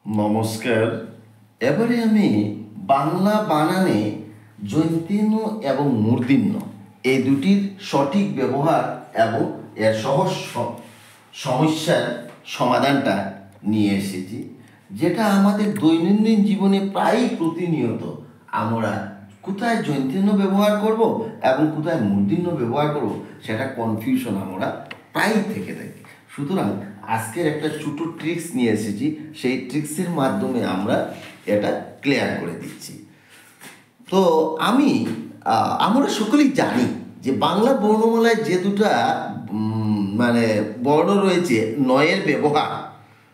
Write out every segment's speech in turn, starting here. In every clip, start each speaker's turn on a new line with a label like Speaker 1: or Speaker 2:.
Speaker 1: নমস্কার। এবারে আমি বাংলা বানানে জৈন্তীর্ণ এবং মূর্ধন্য এই দুটির সঠিক ব্যবহার এবং এর সহজ সমস্যার সমাধানটা নিয়ে এসেছি, যেটা আমাদের দৈনন্দিন জীবনে প্রায় প্রতিনিয়ত আমরা কোথায় জৈন্তীর্ণ ব্যবহার করব এবং কোথায় মূর্ধন্য ব্যবহার করব সেটা কনফিউশন আমরা প্রায় থেকে থাকি। সুতরাং আজকের একটা ছোটো ট্রিক্স নিয়ে এসেছি, সেই ট্রিক্সের মাধ্যমে আমরা এটা ক্লিয়ার করে দিচ্ছি। তো আমরা সকলেই জানি যে বাংলা বর্ণমালায় যে দুটা বর্ণ রয়েছে নয়ের ব্যবহার,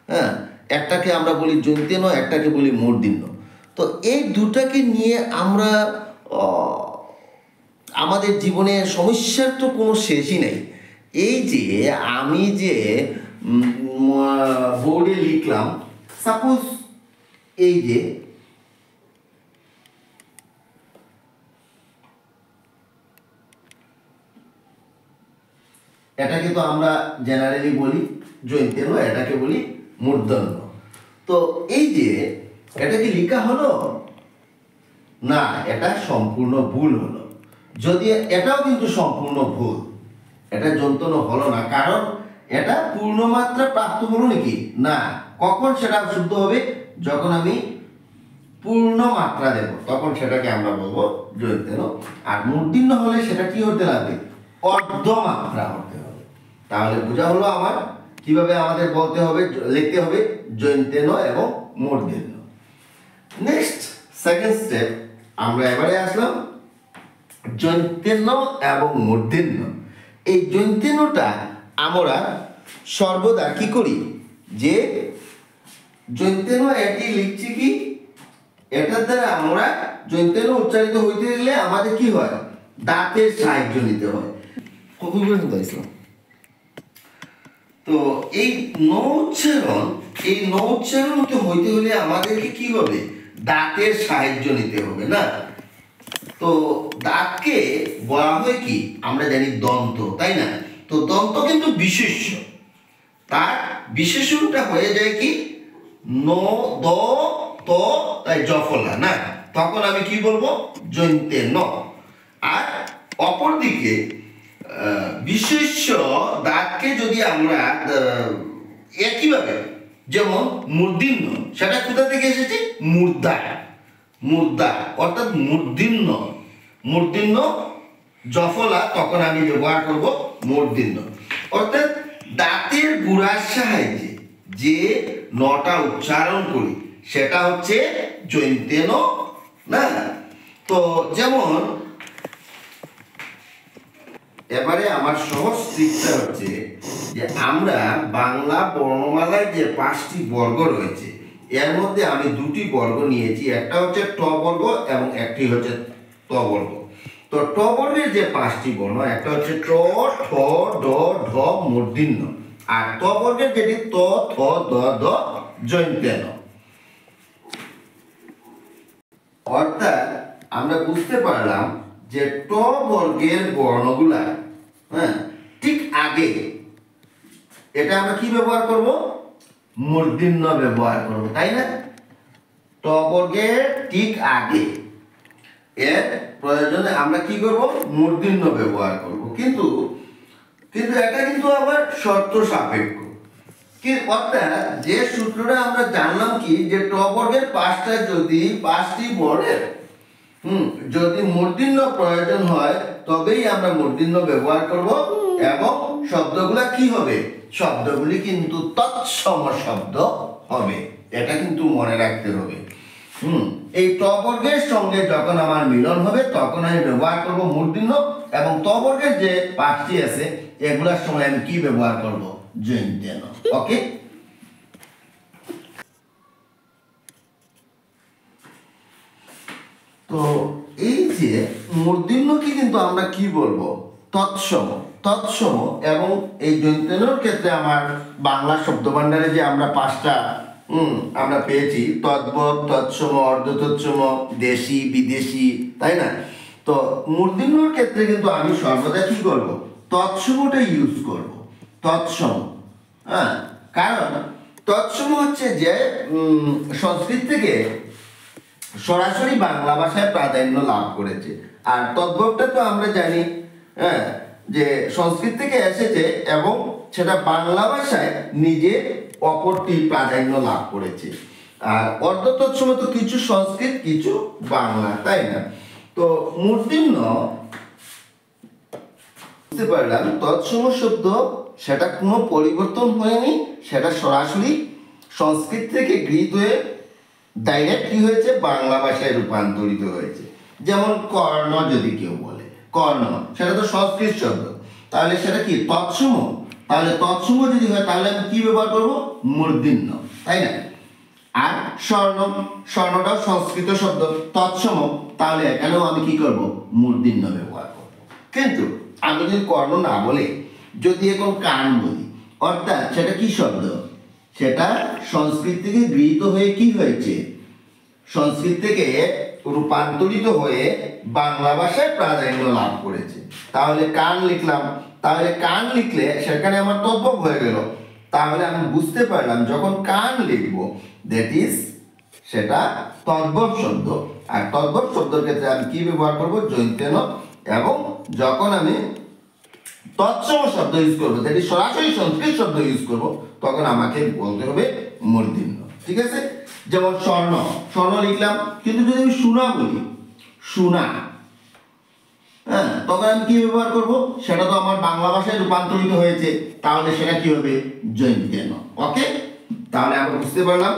Speaker 1: হ্যাঁ, একটাকে আমরা বলি জৈন্তীর্ণ, একটাকে বলি মূর্ধন্য। তো এই দুটাকে নিয়ে আমরা আমাদের জীবনে সমস্যার তো কোনো শেষই নেই। এই যে আমি যে বোর্ডে লিখলাম, সাপোজ এই যে এটাকে তো আমরা জেনারেলি বলি জৈন্তীর্ণ, এটাকে বলি মূর্ধন্য। তো এই যে এটাকে লেখা হলো না, এটা সম্পূর্ণ ভুল হলো। যদি এটাও কিন্তু সম্পূর্ণ ভুল, এটা যন্ত্রণ হলো না, কারণ এটা পূর্ণমাত্রা প্রাপ্ত হলো নাকি না। কখন সেটা শুদ্ধ হবে? যখন আমি পূর্ণ মাত্রা দেব, তখন সেটাকে আমরা বলবো জৈন্তীর্ণ। আর মূর্ধন্য হলে সেটা কি হতে লাগবে? অর্ধমাত্রা হতে হবে। তাহলে বোঝা হলো আমার কিভাবে আমাদের বলতে হবে, লিখতে হবে জৈন্তীর্ণ এবং মূর্ধন্য। নেক্সট সেকেন্ড স্টেপ, আমরা এবারে আসলাম জৈন্তীর্ণ এবং মূর্ধন্য। এই জৈন্তীর্ণটা আমরা সর্বদা কি করি, যে জৈন্তীর্ণ এটি লিখছি কি, এটার দ্বারা আমরা জৈন্তীর্ণ উচ্চারিত হইতে গেলে আমাদের কি হয়? দাঁতের সাহায্য নিতে হয়। তো এই উচ্চারণ হইতে হলে আমাদেরকে কি হবে? দাঁতের সাহায্য নিতে হবে না। তো দাঁতকে বলা হয় কি, আমরা জানি দন্ত, তাই না? তো দন্ত কিন্তু বিশেষ্য, তার বিশেষণটা হয়ে যায় কি দ ত, তাই জফলা না, তখন আমি কি বলবো? জৈন্তীর্ণ। আর অপরদিকে বিশেষ্য দাঁতকে যদি আমরা একইভাবে, যেমন মূর্ধন্য, সেটা কোথা থেকে এসেছে? মুর্দা, অর্থাৎ মূর্ধন্য জফলা, তখন আমি ব্যবহার করব মূর্ধন্য। অর্থাৎ দাঁতের গুড়ার সাহায্যে যে নটা উচ্চারণ করি সেটা হচ্ছে জৈন্তীর্ণ না। তো যেমন এবারে আমার সহজ ট্রিকটা হচ্ছে যে আমরা বাংলা বর্ণমালায় যে 5টি বর্গ রয়েছে, এর মধ্যে আমি 2টি বর্গ নিয়েছি, একটা হচ্ছে ট বর্গ এবং একটি হচ্ছে ত বর্গ। তো ট বর্গের যে 5টি বর্ণ, একটা হচ্ছে ট, ঠ, ড, ঢ মূর্ধন্য, আর ত বর্গের যেটি ত, থ, দ, দ জৈন্তীর্ণ। অর্থাৎ আমরা বুঝতে পারলাম যে ট বর্গের বর্ণগুলা, হ্যাঁ, ঠিক আগে এটা আমরা কি ব্যবহার করব? মূর্ধন্য ব্যবহার করব, তাই না? ট বর্গের ঠিক আগে এর প্রয়োজনে আমরা কি করব? মূর্ধন্য ব্যবহার করব। কিন্তু এটা কিন্তু আবার শর্ত সাপেক্ষ। অর্থাৎ যে সূত্রটা আমরা জানলাম কি, যে ট বর্গের 5টি বর্ণের যদি মূর্ধন্য প্রয়োজন হয় তবেই আমরা মূর্ধন্য ব্যবহার করব, এবং শব্দগুলা কি হবে? শব্দগুলি কিন্তু তৎসম শব্দ হবে, এটা কিন্তু মনে রাখতে হবে। এই ট বর্গের সঙ্গে যখন আমার মিলন হবে তখন আমি ব্যবহার করব মূর্ধন্য, এবং ত বর্গের যে 5টি আছে এগুলার সময় আমি কি ব্যবহার করব? জৈন্তীর্ণ। ওকে, তো এই যে মূর্ধন্যকে কিন্তু আমরা কি বলবো? তৎসম। এবং এই জৈন্তীর্ণের ক্ষেত্রে আমার বাংলা শব্দভাণ্ডারে যে আমরা 5টা আমরা পেয়েছি, তদ্ভব, তৎসম, অর্ধতৎসম, দেশি, বিদেশি, তাই না? তো মূর্ধন্যর ক্ষেত্রে কিন্তু আমি সর্বদা কি করব? তৎসমটা ইউজ করব, তৎসম। হ্যাঁ, কারণ তৎসম হচ্ছে যে সংস্কৃত থেকে সরাসরি বাংলা ভাষায় প্রাধান্য লাভ করেছে। আর তদ্ভবটা তো আমরা জানি, হ্যাঁ, যে সংস্কৃত থেকে এসেছে এবং সেটা বাংলা ভাষায় নিজের অপরটি প্রাধান্য লাভ করেছে। আর অর্ধ তৎসম তো কিছু সংস্কৃত কিছু বাংলা, তাই না? তো মূর্ধন্য বুঝতে পারলাম তৎসম শব্দ সেটা কোনো পরিবর্তন হয়নি, সেটা সরাসরি সংস্কৃত থেকে গৃহীত হয়ে ডাইরেক্ট কি হয়েছে, বাংলা ভাষায় রূপান্তরিত হয়েছে। যেমন কর্ণ যদি কেউ বলে, কর্ণ সেটা তো সংস্কৃত শব্দ, তাহলে সেটা কি তৎসম? তাহলে তৎসম যদি হয় তাহলে আমি কি ব্যবহার করব, মূর্ধন্য, তাই না? আর স্বর্ণ, স্বর্ণটাও সংস্কৃত শব্দ, তৎসম, তাহলে এখানেও আমি কি করব, মূর্ধন্য ব্যবহার করব। কিন্তু আমি যদি কর্ণ না বলে যদি এখন কান বলি, অর্থাৎ সেটা কি শব্দ, সেটা সংস্কৃত থেকে গৃহীত হয়ে কি হয়েছে, সংস্কৃত থেকে রূপান্তরিত হয়ে বাংলা ভাষায় প্রাধান্য লাভ করেছে। তাহলে কান লিখলাম, তাহলে কান লিখলে সেখানে আমার তদ্ভব হয়ে গেল। তাহলে আমি বুঝতে পারলাম যখন কান লিখবো দ্যাট ইজ সেটা তদ্ভব শব্দ। আর তদ্ভব শব্দের ক্ষেত্রে আমি কি ব্যবহার করবো, জৈন্তেন। এবং যখন আমি তৎসম শব্দ ইউজ করবো, দ্যাট ইজ সরাসরি সংস্কৃত শব্দ ইউজ করবো, তখন আমাকে বলতে হবে মূর্ধন্য। ঠিক আছে? যেমন স্বর্ণ, স্বর্ণ লিখলাম, কিন্তু যদি আমি সোনা বলি, সোনা, হ্যাঁ, তখন আমি কি ব্যবহার করব, সেটা তো আমার বাংলা ভাষায় রূপান্তরিত হয়েছে, তাহলে সেটা কি হবে, জৈন্তেন। ওকে, তাহলে আমরা বুঝতে পারলাম।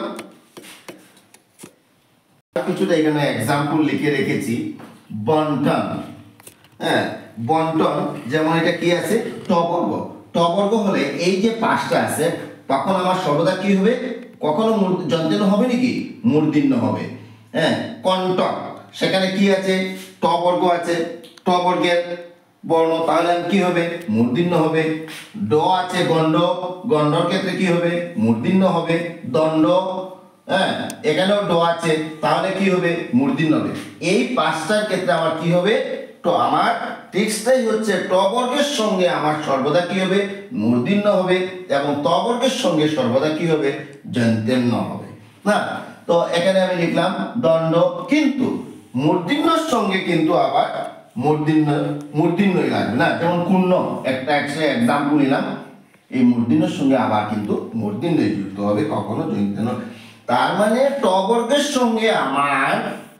Speaker 1: কিছুটা এখানে এক্সাম্পল লিখে রেখেছি। বন্টন, হ্যাঁ, বন্টন, যেমন এটা কি আছে, টবর্গ। টবর্গ হলে এই যে পাঁচটা আছে, তখন আমার সর্বদা কি হবে, কখনো জন্তেন হবে নাকি, মূর্ধন্য হবে। হ্যাঁ, কণ্টক, সেখানে কি আছে, টবর্গ আছে, টবর্গের বর্ণ, তাহলে কি হবে, মূর্ধন্য হবে। ড আছে গণ্ড, গণ্ডর ক্ষেত্রে কি হবে, মূর্ধন্য হবে। দণ্ড, হ্যাঁ, এখানেও ড আছে, তাহলে কি হবে, মূর্ধন্য হবে। এই পাঁচটার ক্ষেত্রে আমার কি হবে, তো আমার টেক্সটাই হচ্ছে ট বর্গের সঙ্গে আমার সর্বদা কি হবে, মূর্ধন্য হবে, এবং ত বর্গের সঙ্গে সর্বদা কি হবে, জন্তেন্য হবে। না, তো এখানে আমি লিখলাম দণ্ড, কিন্তু মূর্ধন্যর সঙ্গে কিন্তু আবার মূর্ধন্যই লাগবে না। যেমন কুণ্ড, একটা এক্সাম্পল নিলাম, এই মূর্ধন্যর সঙ্গে আবার কিন্তু মূর্ধন্যই যুক্ত হবে, কখনো জন্তেন্য। তার মানে ট বর্গের সঙ্গে আমার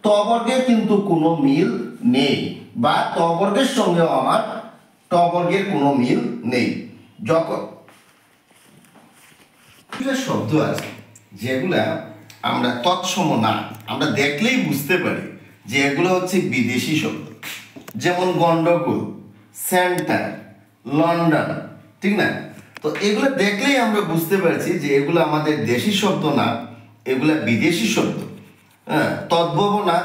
Speaker 1: ত বর্গের কিন্তু কোনো মিল নেই, বা ত বর্গের সঙ্গেও আমার ট বর্গের কোনো মিল নেই। যখন শব্দ আছে যেগুলা আমরা তৎসম না, আমরা দেখলেই বুঝতে পারি যে এগুলো হচ্ছে বিদেশি শব্দ। যেমন গন্ডগোল, সেন্টার, লন্ডন, ঠিক না? তো এগুলো দেখলেই আমরা বুঝতে পারছি যে এগুলো আমাদের দেশি শব্দ না, এগুলা বিদেশি শব্দ। হ্যাঁ, তদ্ভব না,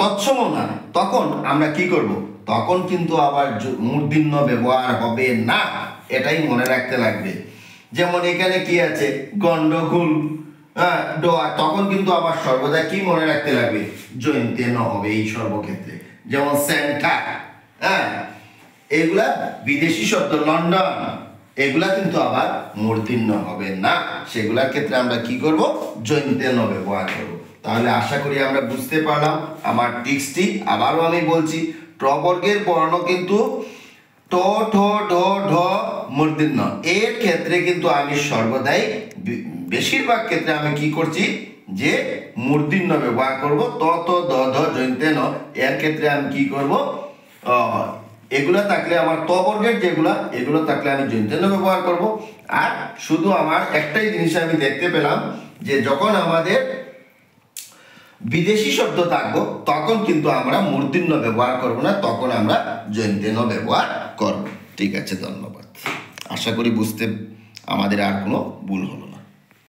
Speaker 1: তৎসম না, তখন আমরা কি করব, তখন কিন্তু আবার মূর্ধন্য ব্যবহার হবে না, এটাই মনে রাখতে লাগবে। যেমন এখানে কি আছে, গন্ডগোল, হ্যাঁ, ডোয়া, তখন কিন্তু আবার সর্বদা কি মনে রাখতে লাগবে, জৈন্তেন্য হবে এই সর্বক্ষেত্রে। যেমন সেন্টার, হ্যাঁ, এগুলা বিদেশি শব্দ। লন্ডন, এগুলা কিন্তু আবার মূর্ধন্য হবে না, সেগুলোর ক্ষেত্রে আমরা কি করব, জৈন্তেন্য ব্যবহার করব। তাহলে আশা করি আমরা বুঝতে পারলাম আমার টিক্সটি। আবারও আমি বলছি, ট বর্গের বর্ণ কিন্তু ট, ঠ, ঢ, ঢ, মূর্ধন্য। এর ক্ষেত্রে কিন্তু আমি সর্বদাই, বেশিরভাগ ক্ষেত্রে আমি কি করছি, যে মূর্ধন্য ব্যবহার করব। ত, ত, দ, ধ, জৈন্তেন্য, এর ক্ষেত্রে আমি কি করব, এগুলো থাকলে আমার ত বর্গের যেগুলা, এগুলো থাকলে আমি জৈন্তেন্য ব্যবহার করব। আর শুধু আমার একটাই জিনিস আমি দেখতে পেলাম, যে যখন আমাদের বিদেশি শব্দ থাকবো তখন কিন্তু আমরা মূর্ধন্য ব্যবহার করব না, তখন আমরা জৈন্তেন্য ব্যবহার করব। ঠিক আছে, ধন্যবাদ। আশা করি বুঝতে আমাদের আর কোনো ভুল হলো না।